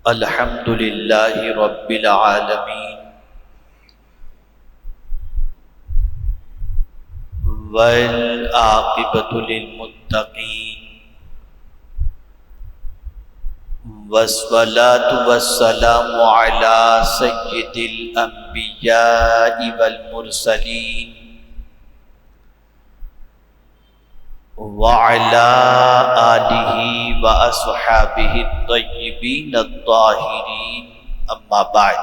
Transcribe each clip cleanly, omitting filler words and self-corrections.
الحمد للہ رب العالمین والعاقبۃ للمتقین والصلاة والسلام علی سید الانبیاء والمرسلین وعلى آلہ واصحابہ الطیبین الطاہرین اما بعد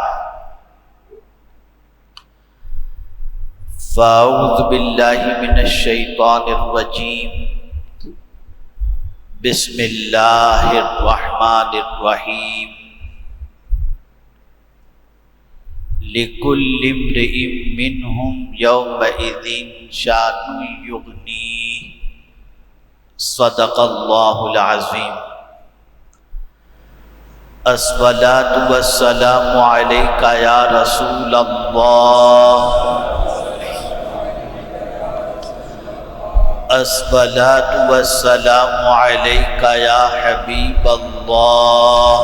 فاعوذ باللہ من الشیطان الرجیم بسم اللہ الرحمن الرحیم لکل امرئ منہم یومئذ شأن یغنیہ صدق اللہ العظیم الصلاة والسلام علیکہ یا رسول اللہ الصلاة والسلام علیکہ یا حبیب اللہ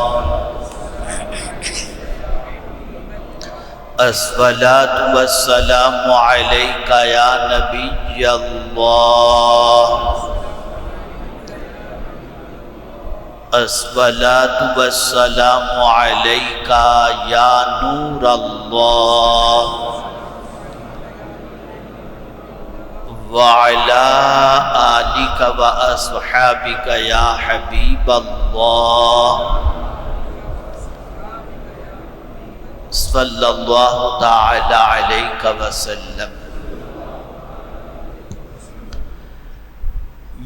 الصلاة والسلام علیکہ یا نبی اللہ الصلاة والسلام علیکہ یا نور اللہ وعلی آلک واصحابک یا حبیب اللہ صلی اللہ تعالی علیہ وسلم۔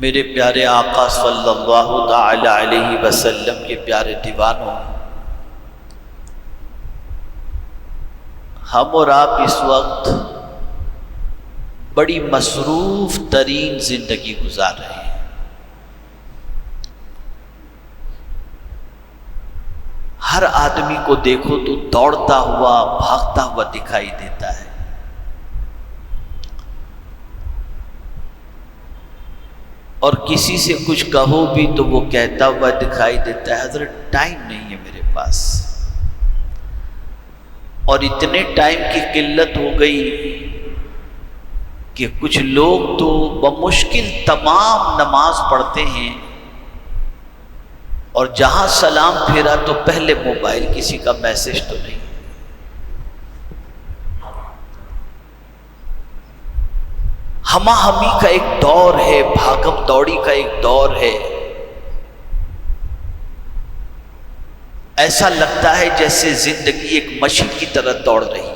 میرے پیارے آقا صلی اللہ تعالی علیہ وسلم کے پیارے دیوانوں، ہم اور آپ اس وقت بڑی مصروف ترین زندگی گزار رہے ہیں۔ ہر آدمی کو دیکھو تو دوڑتا ہوا بھاگتا ہوا دکھائی دیتا ہے، اور کسی سے کچھ کہو بھی تو وہ کہتا ہوا دکھائی دیتا ہے حضرت ٹائم نہیں ہے میرے پاس، اور اتنے ٹائم کی قلت ہو گئی کہ کچھ لوگ تو بمشکل تمام نماز پڑھتے ہیں اور جہاں سلام پھیرا تو پہلے موبائل، کسی کا میسج تو نہیں۔ ہما ہمی کا ایک دور ہے، بھاگم دوڑی کا ایک دور ہے، ایسا لگتا ہے جیسے زندگی ایک مشین کی طرح دوڑ رہی ہے۔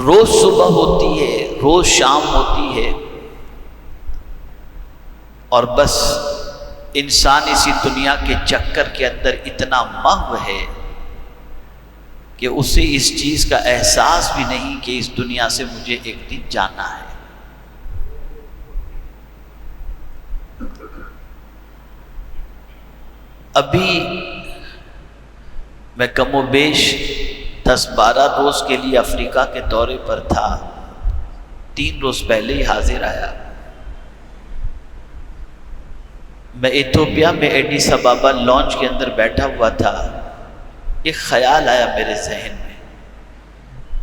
روز صبح ہوتی ہے، روز شام ہوتی ہے، اور بس انسان اسی دنیا کے چکر کے اندر اتنا محو ہے کہ اسے اس چیز کا احساس بھی نہیں کہ اس دنیا سے مجھے ایک دن جانا ہے۔ ابھی میں کم و بیش 10-12 روز کے لیے افریقہ کے دورے پر تھا، 3 روز پہلے ہی حاضر آیا۔ میں ایتھوپیا میں ایڈیس ابابا لانچ کے اندر بیٹھا ہوا تھا، ایک خیال آیا میرے ذہن میں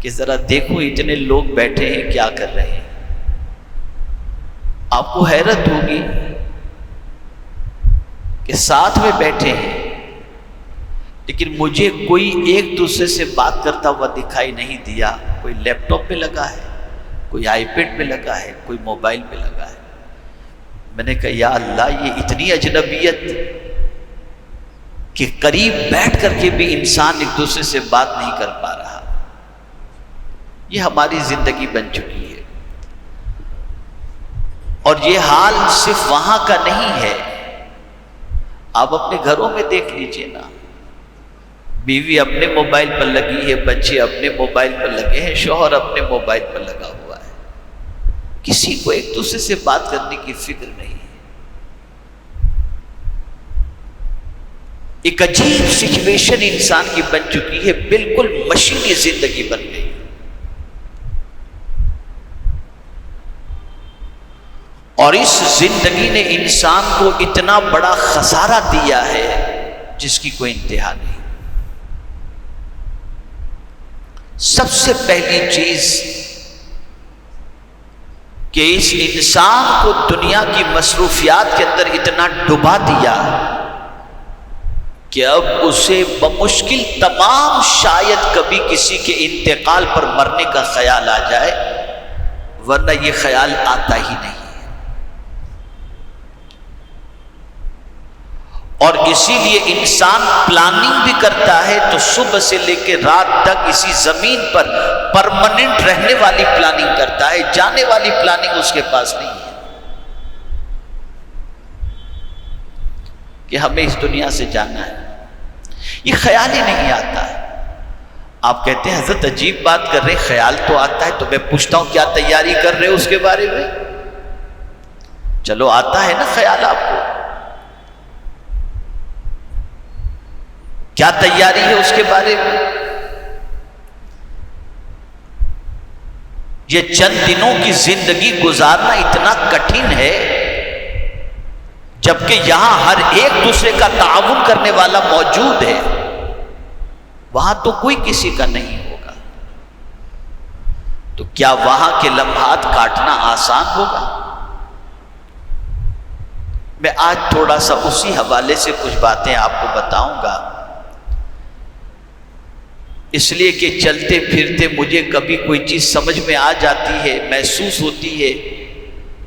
کہ ذرا دیکھو اتنے لوگ بیٹھے ہیں کیا کر رہے ہیں۔ آپ کو حیرت ہوگی کہ ساتھ میں بیٹھے ہیں لیکن مجھے کوئی ایک دوسرے سے بات کرتا ہوا دکھائی نہیں دیا۔ کوئی لیپ ٹاپ پہ لگا ہے، کوئی آئی پیڈ پہ لگا ہے، کوئی موبائل پہ لگا ہے۔ میں نے کہا یا اللہ، یہ اتنی اجنبیت کہ قریب بیٹھ کر کے بھی انسان ایک دوسرے سے بات نہیں کر پا رہا۔ یہ ہماری زندگی بن چکی ہے، اور یہ حال صرف وہاں کا نہیں ہے، آپ اپنے گھروں میں دیکھ لیجئے نا، بیوی اپنے موبائل پر لگی ہے، بچے اپنے موبائل پر لگے ہیں، شوہر اپنے موبائل پر لگا ہوا ہے، کسی کو ایک دوسرے سے بات کرنے کی فکر نہیں ہے۔ ایک عجیب سچویشن انسان کی بن چکی ہے، بالکل مشینی زندگی بن گئی۔ اور اس زندگی نے انسان کو اتنا بڑا خسارہ دیا ہے جس کی کوئی انتہا نہیں۔ سب سے پہلی چیز کہ اس انسان کو دنیا کی مصروفیات کے اندر اتنا ڈبا دیا کہ اب اسے بمشکل تمام شاید کبھی کسی کے انتقال پر مرنے کا خیال آ جائے، ورنہ یہ خیال آتا ہی نہیں ہے۔ اور اسی لیے انسان پلاننگ بھی کرتا ہے تو صبح سے لے کے رات تک اسی زمین پر پرماننٹ رہنے والی پلاننگ کرتا ہے، جانے والی پلاننگ اس کے پاس نہیں ہے کہ ہمیں اس دنیا سے جانا ہے، یہ خیال ہی نہیں آتا ہے۔ آپ کہتے ہیں حضرت عجیب بات کر رہے ہیں، خیال تو آتا ہے، تو میں پوچھتا ہوں کیا تیاری کر رہے ہو اس کے بارے میں؟ چلو آتا ہے نا خیال آپ کو، کیا تیاری ہے اس کے بارے میں؟ یہ چند دنوں کی زندگی گزارنا اتنا کٹھن ہے، جبکہ یہاں ہر ایک دوسرے کا تعاون کرنے والا موجود ہے، وہاں تو کوئی کسی کا نہیں ہوگا، تو کیا وہاں کے لمحات کاٹنا آسان ہوگا؟ میں آج تھوڑا سا اسی حوالے سے کچھ باتیں آپ کو بتاؤں گا، اس لیے کہ چلتے پھرتے مجھے کبھی کوئی چیز سمجھ میں آ جاتی ہے، محسوس ہوتی ہے،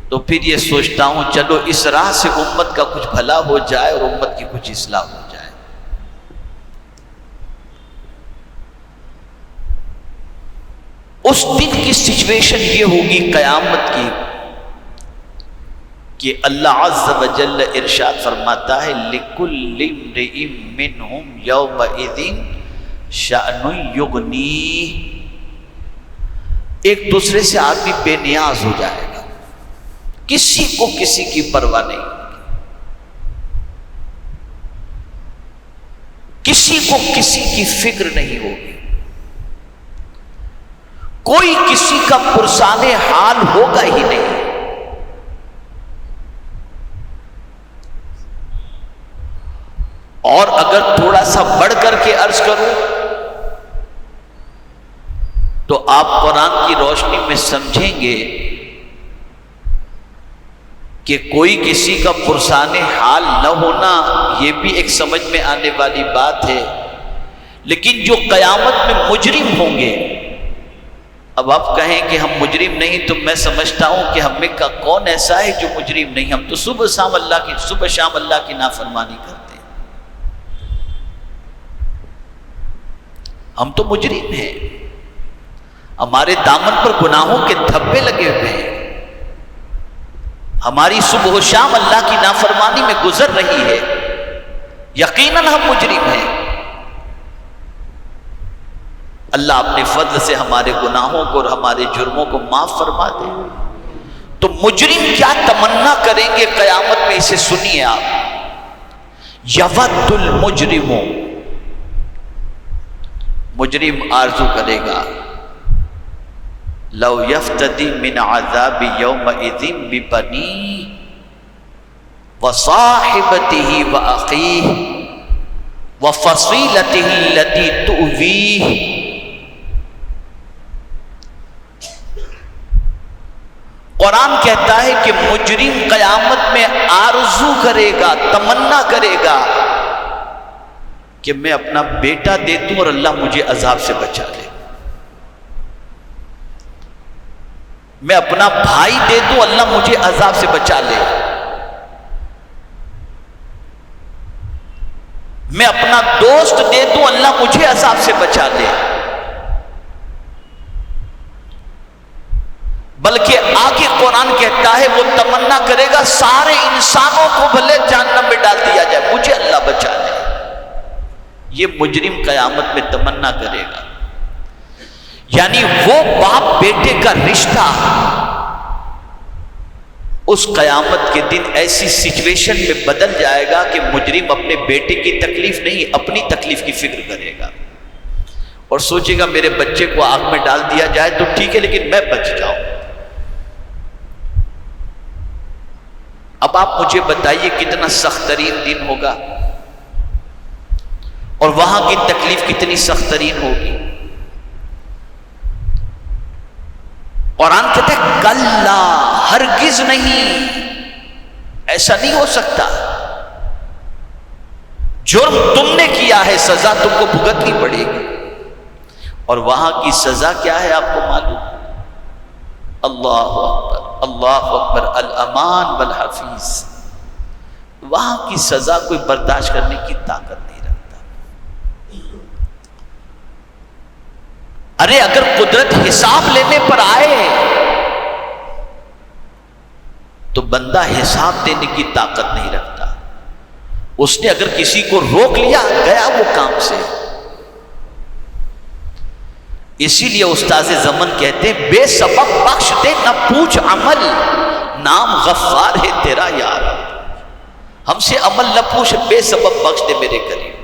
تو پھر یہ سوچتا ہوں چلو اس راہ سے امت کا کچھ بھلا ہو جائے اور امت کی کچھ اصلاح ہو جائے۔ اس دن کی سچویشن یہ ہوگی قیامت کی کہ اللہ عز و جل ارشاد فرماتا ہے لِكُلِّ امْرِئٍ مِّنْهُمْ يَوْمَئِذٍ شأن یغنی، ایک دوسرے سے آدمی بے نیاز ہو جائے گا، کسی کو کسی کی پرواہ نہیں ہوگی، کسی کو کسی کی فکر نہیں ہوگی، کوئی کسی کا پرسان حال ہوگا ہی نہیں۔ اور اگر تھوڑا سا بڑھ کر کے عرض کروں تو آپ قرآن کی روشنی میں سمجھیں گے کہ کوئی کسی کا پرسان حال نہ ہونا یہ بھی ایک سمجھ میں آنے والی بات ہے، لیکن جو قیامت میں مجرم ہوں گے، اب آپ کہیں کہ ہم مجرم نہیں، تو میں سمجھتا ہوں کہ ہمیں کا کون ایسا ہے جو مجرم نہیں؟ ہم تو صبح شام اللہ کی نافرمانی کرتے ہیں، ہم تو مجرم ہیں، ہمارے دامن پر گناہوں کے دھبے لگے ہوئے ہیں، ہماری صبح و شام اللہ کی نافرمانی میں گزر رہی ہے، یقیناً ہم مجرم ہیں۔ اللہ اپنے فضل سے ہمارے گناہوں کو اور ہمارے جرموں کو معاف فرما دے، تو مجرم کیا تمنا کریں گے قیامت میں، اسے سنیے آپ۔ یود المجرم، مجرم آرزو کرے گا لو یفتدی من عذاب یومئذ ببنیہ وصاحبتہ واخیہ وفصیلتہ التی تؤویہ۔ قرآن کہتا ہے کہ مجرم قیامت میں آرزو کرے گا، تمنا کرے گا کہ میں اپنا بیٹا دے دوں اور اللہ مجھے عذاب سے بچا لے، میں اپنا بھائی دے دوں اللہ مجھے عذاب سے بچا لے، میں اپنا دوست دے دوں اللہ مجھے عذاب سے بچا لے، بلکہ آگے قرآن کہتا ہے وہ تمنا کرے گا سارے انسانوں کو بھلے جہنم میں ڈال دیا جائے مجھے اللہ بچا لے۔ یہ مجرم قیامت میں تمنا کرے گا، یعنی وہ باپ بیٹے کا رشتہ اس قیامت کے دن ایسی سچویشن میں بدل جائے گا کہ مجرم اپنے بیٹے کی تکلیف نہیں اپنی تکلیف کی فکر کرے گا، اور سوچے گا میرے بچے کو آگ میں ڈال دیا جائے تو ٹھیک ہے لیکن میں بچ جاؤں۔ اب آپ مجھے بتائیے کتنا سخت ترین دن ہوگا اور وہاں کی تکلیف کتنی سخت ترین ہوگی. قرآن کہتا ہے کلا، ہرگز نہیں، ایسا نہیں ہو سکتا. جرم تم نے کیا ہے، سزا تم کو بھگتنی پڑے گی. اور وہاں کی سزا کیا ہے آپ کو معلوم؟ اللہ اکبر، اللہ اکبر، الامان والحفیظ. وہاں کی سزا کوئی برداشت کرنے کی طاقت نہیں رکھتا. ارے اگر قدرت حساب لینے پر آئے تو بندہ حساب دینے کی طاقت نہیں رکھتا. اس نے اگر کسی کو روک لیا گیا وہ کام سے. اسی لیے استاذ زمن کہتے ہیں بے سبب بخش دے نہ پوچھ عمل، نام غفار ہے تیرا یار. ہم سے عمل نہ پوچھ، بے سبب بخش دے میرے قریب.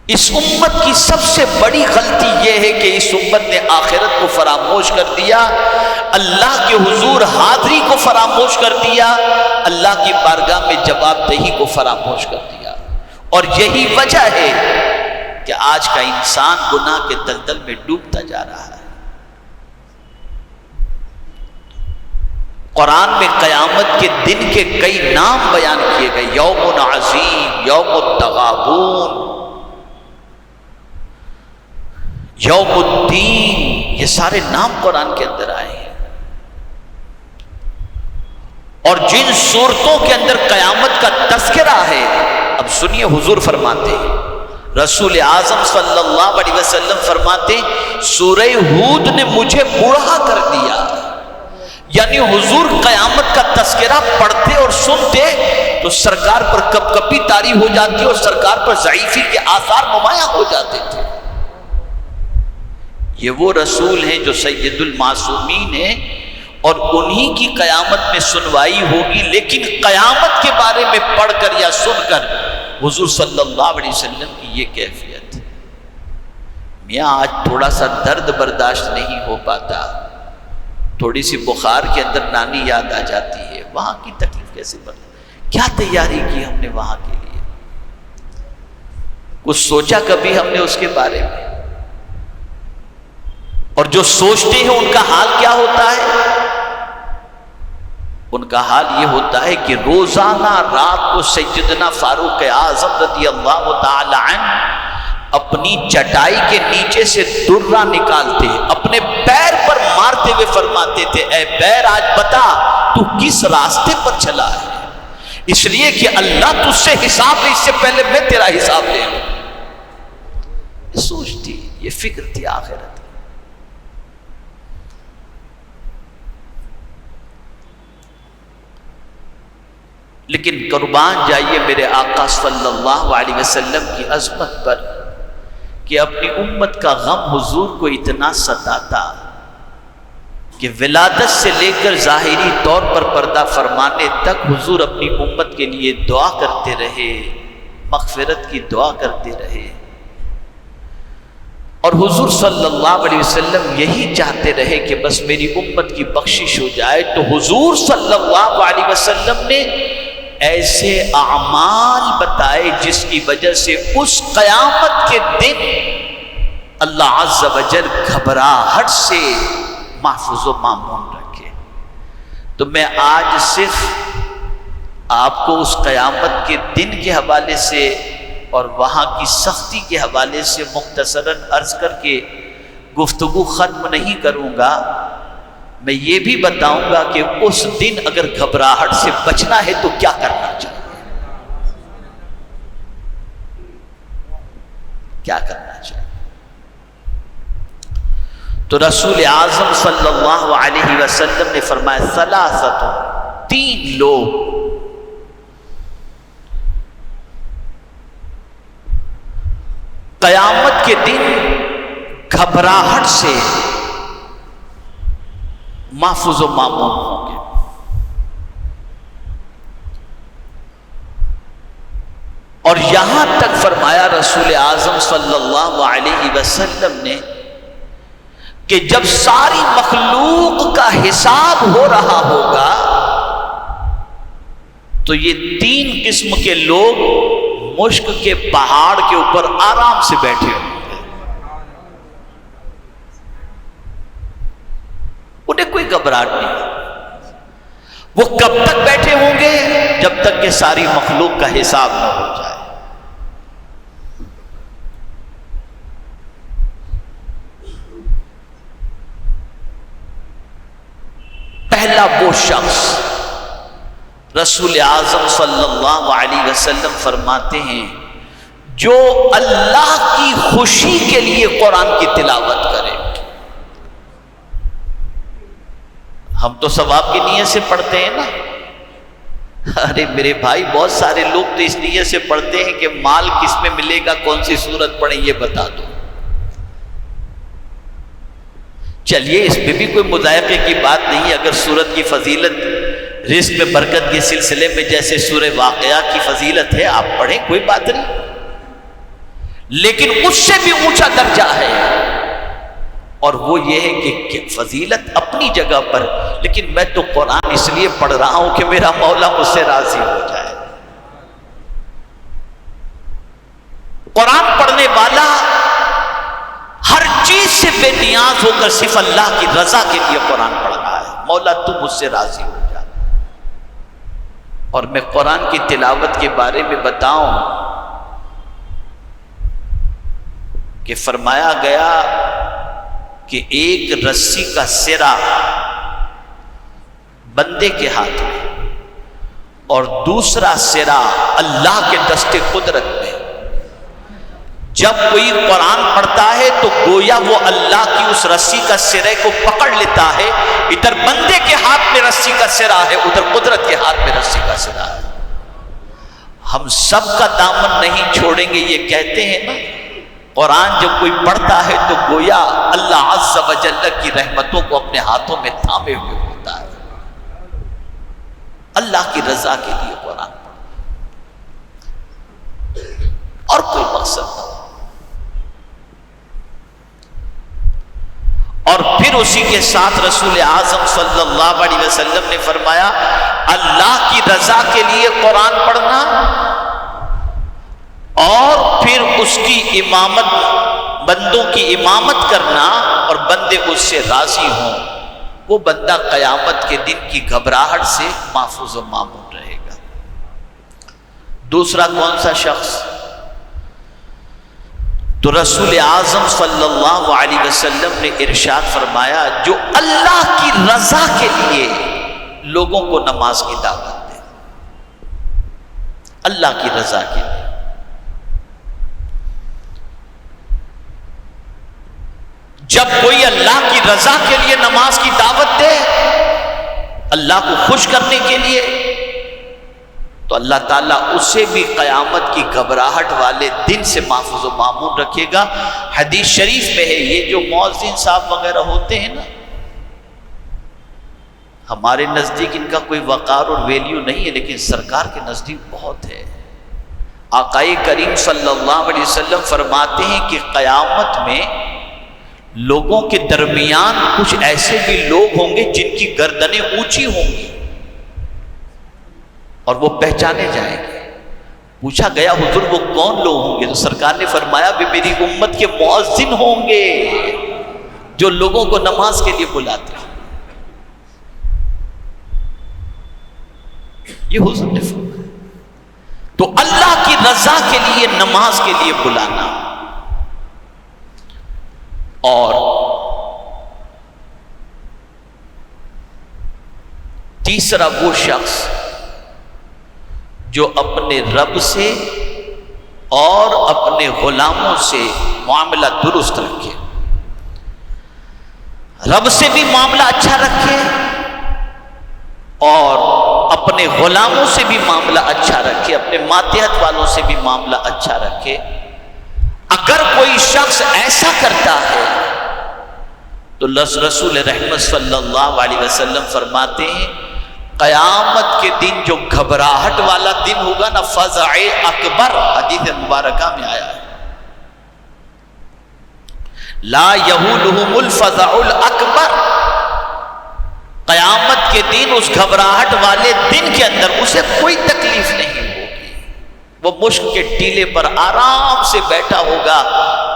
اس امت کی سب سے بڑی غلطی یہ ہے کہ اس امت نے آخرت کو فراموش کر دیا، اللہ کے حضور حاضری کو فراموش کر دیا، اللہ کی بارگاہ میں جواب دہی کو فراموش کر دیا. اور یہی وجہ ہے کہ آج کا انسان گناہ کے دلدل میں ڈوبتا جا رہا ہے. قرآن میں قیامت کے دن کے کئی نام بیان کیے گئے، یوم عظیم، یوم التغابن، یوم الدین، یہ سارے نام قرآن کے اندر آئے ہیں. اور جن صورتوں کے اندر قیامت کا تذکرہ ہے، اب سنیے حضور فرماتے ہیں، رسول اعظم صلی اللہ علیہ وسلم فرماتے ہیں سورہ ہود نے مجھے بوڑھا کر دیا. یعنی حضور قیامت کا تذکرہ پڑھتے اور سنتے تو سرکار پر کپ کپی طاری ہو جاتی اور سرکار پر ضعیفی کے آثار نمایاں ہو جاتے تھے. یہ وہ رسول ہیں جو سید المعصومین ہیں اور انہی کی قیامت میں سنوائی ہوگی. لیکن قیامت کے بارے میں پڑھ کر یا سن کر حضور صلی اللہ علیہ وسلم کی یہ کیفیت، میاں آج تھوڑا سا درد برداشت نہیں ہو پاتا، تھوڑی سی بخار کے اندر نانی یاد آ جاتی ہے، وہاں کی تکلیف کیسے برداشت؟ کیا تیاری کی ہم نے وہاں کے لیے؟ کچھ سوچا کبھی ہم نے اس کے بارے میں؟ اور جو سوچتے ہیں ان کا حال کیا ہوتا ہے؟ ان کا حال یہ ہوتا ہے کہ روزانہ رات کو سیدنا فاروق اعظم رضی اللہ تعالی عنہ اپنی چٹائی کے نیچے سے درہ نکالتے، اپنے پیر پر مارتے ہوئے فرماتے تھے اے پیر آج بتا تو کس راستے پر چلا ہے، اس لیے کہ اللہ تجھ سے حساب لے، اس سے پہلے میں تیرا حساب لے لوں. یہ سوچ تھی، یہ فکر تھی آخرت. لیکن قربان جائیے میرے آقا صلی اللہ علیہ وسلم کی عظمت پر کہ اپنی امت کا غم حضور کو اتنا ستاتا کہ ولادت سے لے کر ظاہری طور پر پردہ فرمانے تک حضور اپنی امت کے لیے دعا کرتے رہے، مغفرت کی دعا کرتے رہے. اور حضور صلی اللہ علیہ وسلم یہی چاہتے رہے کہ بس میری امت کی بخشش ہو جائے. تو حضور صلی اللہ علیہ وسلم نے ایسے اعمال بتائے جس کی وجہ سے اس قیامت کے دن اللہ عز و جل گھبراہٹ سے محفوظ و مامون رکھے. تو میں آج صرف آپ کو اس قیامت کے دن کے حوالے سے اور وہاں کی سختی کے حوالے سے مختصراً عرض کر کے گفتگو ختم نہیں کروں گا. میں یہ بھی بتاؤں گا کہ اس دن اگر گھبراہٹ سے بچنا ہے تو کیا کرنا چاہیے، کیا کرنا چاہیے. تو رسول اعظم صلی اللہ علیہ وسلم نے فرمایا ثلاثۃ، تین لوگ قیامت کے دن گھبراہٹ سے محفوظ و مامون ہوں گے. اور یہاں تک فرمایا رسول اعظم صلی اللہ علیہ وسلم نے کہ جب ساری مخلوق کا حساب ہو رہا ہوگا تو یہ 3 قسم کے لوگ مشک کے پہاڑ کے اوپر آرام سے بیٹھے ہوں گے، انہیں کوئی گھبراہٹ نہیں۔ وہ کب تک بیٹھے ہوں گے؟ جب تک کہ ساری مخلوق کا حساب نہ ہو جائے۔ پہلا وہ شخص، رسول اعظم صلی اللہ علیہ وسلم فرماتے ہیں جو اللہ کی خوشی کے لیے قرآن کی تلاوت کرے۔ ہم تو ثواب کی نیت سے پڑھتے ہیں نا، ارے میرے بھائی بہت سارے لوگ تو اس نیت سے پڑھتے ہیں کہ مال کس میں ملے گا، کون سی سورت پڑھیں یہ بتا دو۔ چلیے اس میں بھی کوئی مذائقے کی بات نہیں، اگر سورت کی فضیلت رزق میں برکت کے سلسلے میں جیسے سورہ واقعہ کی فضیلت ہے آپ پڑھیں، کوئی بات نہیں، لیکن اس سے بھی اونچا درجہ ہے، اور وہ یہ ہے کہ فضیلت اپنی جگہ پر، لیکن میں تو قرآن اس لیے پڑھ رہا ہوں کہ میرا مولا مجھ سے راضی ہو جائے۔ قرآن پڑھنے والا ہر چیز سے بے نیاز ہو کر صرف اللہ کی رضا کے لیے قرآن پڑھ رہا ہے، مولا تو مجھ سے راضی ہو جا۔ اور میں قرآن کی تلاوت کے بارے میں بتاؤں کہ فرمایا گیا کہ ایک رسی کا سرا بندے کے ہاتھ میں اور دوسرا سرا اللہ کے دست قدرت میں، جب کوئی قرآن پڑھتا ہے تو گویا وہ اللہ کی اس رسی کا سرے کو پکڑ لیتا ہے، ادھر بندے کے ہاتھ میں رسی کا سرا ہے، ادھر قدرت کے ہاتھ میں رسی کا سرا ہے۔ ہم سب کا دامن نہیں چھوڑیں گے، یہ کہتے ہیں نا قرآن جب کوئی پڑھتا ہے تو گویا اللہ عز و جل کی رحمتوں کو اپنے ہاتھوں میں تھامے ہوئے ہوتا ہے، اللہ کی رضا کے لیے قرآن پڑھتا اور کوئی مقصد نہ۔ اور پھر اسی کے ساتھ رسول اعظم صلی اللہ علیہ وسلم نے فرمایا اللہ کی رضا کے لیے قرآن پڑھنا اور پھر اس کی امامت، بندوں کی امامت کرنا اور بندے اس سے راضی ہوں، وہ بندہ قیامت کے دن کی گھبراہٹ سے محفوظ و مامون رہے گا۔ دوسرا کون سا شخص؟ تو رسول اعظم صلی اللہ علیہ وسلم نے ارشاد فرمایا جو اللہ کی رضا کے لیے لوگوں کو نماز کی دعوت دے، اللہ کی رضا کے لیے۔ جب کوئی اللہ کی رضا کے لیے نماز کی دعوت دے، اللہ کو خوش کرنے کے لیے، تو اللہ تعالیٰ اسے بھی قیامت کی گھبراہٹ والے دن سے محفوظ و معمون رکھے گا۔ حدیث شریف میں ہے، یہ جو مؤذن صاحب وغیرہ ہوتے ہیں نا، ہمارے نزدیک ان کا کوئی وقار اور ویلیو نہیں ہے، لیکن سرکار کے نزدیک بہت ہے۔ آقائے کریم صلی اللہ علیہ وسلم فرماتے ہیں کہ قیامت میں لوگوں کے درمیان کچھ ایسے بھی لوگ ہوں گے جن کی گردنیں اونچی ہوں گی اور وہ پہچانے جائیں گے۔ پوچھا گیا حضور وہ کون لوگ ہوں گے؟ تو سرکار نے فرمایا وہ میری امت کے مؤذن ہوں گے جو لوگوں کو نماز کے لیے بلاتے ہیں۔ یہ حضور نے فرمایا۔ تو اللہ کی رضا کے لیے نماز کے لیے بلانا، اور تیسرا وہ شخص جو اپنے رب سے اور اپنے غلاموں سے معاملہ درست رکھے، رب سے بھی معاملہ اچھا رکھے اور اپنے غلاموں سے بھی معاملہ اچھا رکھے، اپنے ماتحت والوں سے بھی معاملہ اچھا رکھے۔ اگر کوئی شخص ایسا کرتا ہے تو رسول رحمت صلی اللہ علیہ وسلم فرماتے ہیں قیامت کے دن جو گھبراہٹ والا دن ہوگا نا، فزع اکبر، حدیث مبارکہ میں آیا ہے، لا یہولہم الفزع الاکبر، قیامت کے دن اس گھبراہٹ والے دن کے اندر اسے کوئی تکلیف نہیں ہوگی، وہ مشک کے ٹیلے پر آرام سے بیٹھا ہوگا،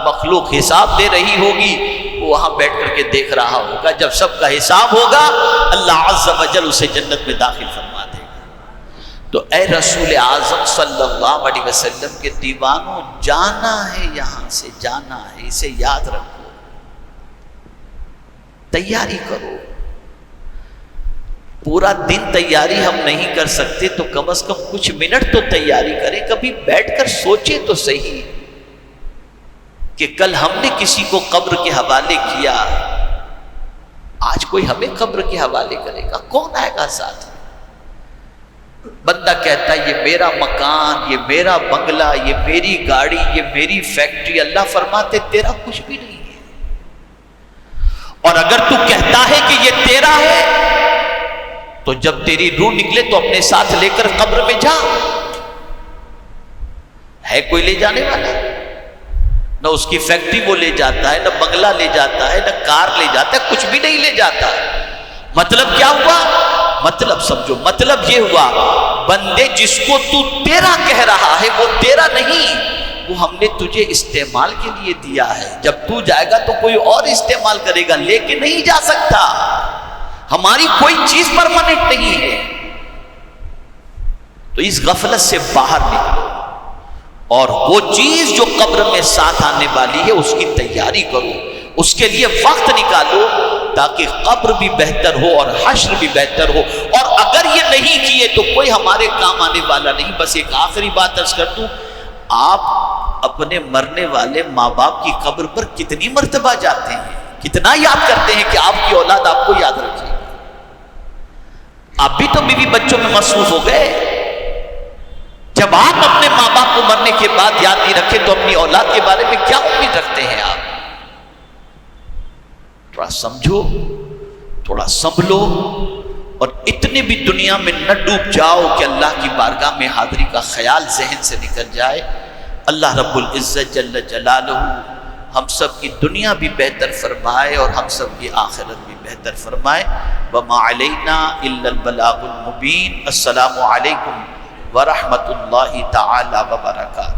مخلوق حساب دے رہی ہوگی، وہ وہاں بیٹھ کر کے دیکھ رہا ہوگا۔ جب سب کا حساب ہوگا اللہ عز و جل اسے جنت میں داخل فرما دے گا۔ تو اے رسول اعظم صلی اللہ علیہ وسلم کے دیوانوں، جانا ہے، یہاں سے جانا ہے، اسے یاد رکھو، تیاری کرو۔ پورا دن تیاری ہم نہیں کر سکتے تو کم از کم کچھ منٹ تو تیاری کریں، کبھی بیٹھ کر سوچیں تو صحیح کہ کل ہم نے کسی کو قبر کے حوالے کیا، آج کوئی ہمیں قبر کے حوالے کرے گا، کون آئے گا ساتھ؟ بندہ کہتا ہے یہ میرا مکان، یہ میرا بنگلہ، یہ میری گاڑی، یہ میری فیکٹری، اللہ فرماتے تیرا کچھ بھی نہیں ہے۔ اور اگر تو کہتا ہے کہ یہ تیرا ہے تو جب تیری روح نکلے تو اپنے ساتھ لے کر قبر میں جا، ہے کوئی لے جانے والا؟ نہ اس کی فیکٹری وہ لے جاتا ہے، نہ بنگلہ لے جاتا ہے، نہ کار لے جاتا ہے، کچھ بھی نہیں لے جاتا۔ مطلب کیا ہوا؟ مطلب سمجھو، مطلب یہ ہوا بندے جس کو تو تیرا کہہ رہا ہے وہ تیرا نہیں، وہ ہم نے تجھے استعمال کے لیے دیا ہے، جب تو جائے گا تو کوئی اور استعمال کرے گا، لے کے نہیں جا سکتا۔ ہماری کوئی چیز پرماننٹ نہیں ہے۔ تو اس غفلت سے باہر نکلو اور وہ چیز جو قبر میں ساتھ آنے والی ہے اس کی تیاری کرو، اس کے لیے وقت نکالو تاکہ قبر بھی بہتر ہو اور حشر بھی بہتر ہو۔ اور اگر یہ نہیں کیے تو کوئی ہمارے کام آنے والا نہیں۔ بس ایک آخری بات عرض کر دوں، آپ اپنے مرنے والے ماں باپ کی قبر پر کتنی مرتبہ جاتے ہیں، کتنا یاد کرتے ہیں کہ آپ کی اولاد آپ کو یاد رکھے؟ آپ بھی تو بیوی بچوں میں مصروف ہو گئے۔ جب آپ اپنے ماں باپ کو مرنے کے بعد یاد نہیں رکھے تو اپنی اولاد کے بارے میں کیا امید رکھتے ہیں آپ؟ تھوڑا سمجھو، تھوڑا سنبھلو، اور اتنے بھی دنیا میں نہ ڈوب جاؤ کہ اللہ کی بارگاہ میں حاضری کا خیال ذہن سے نکل جائے۔ اللہ رب العزت جل جلالہ ہم سب کی دنیا بھی بہتر فرمائے اور ہم سب کی آخرت بھی بہتر فرمائے۔ وما علینا الا البلاغ المبین۔ السلام علیکم ورحمۃ اللہ تعالی وبرکاتہ۔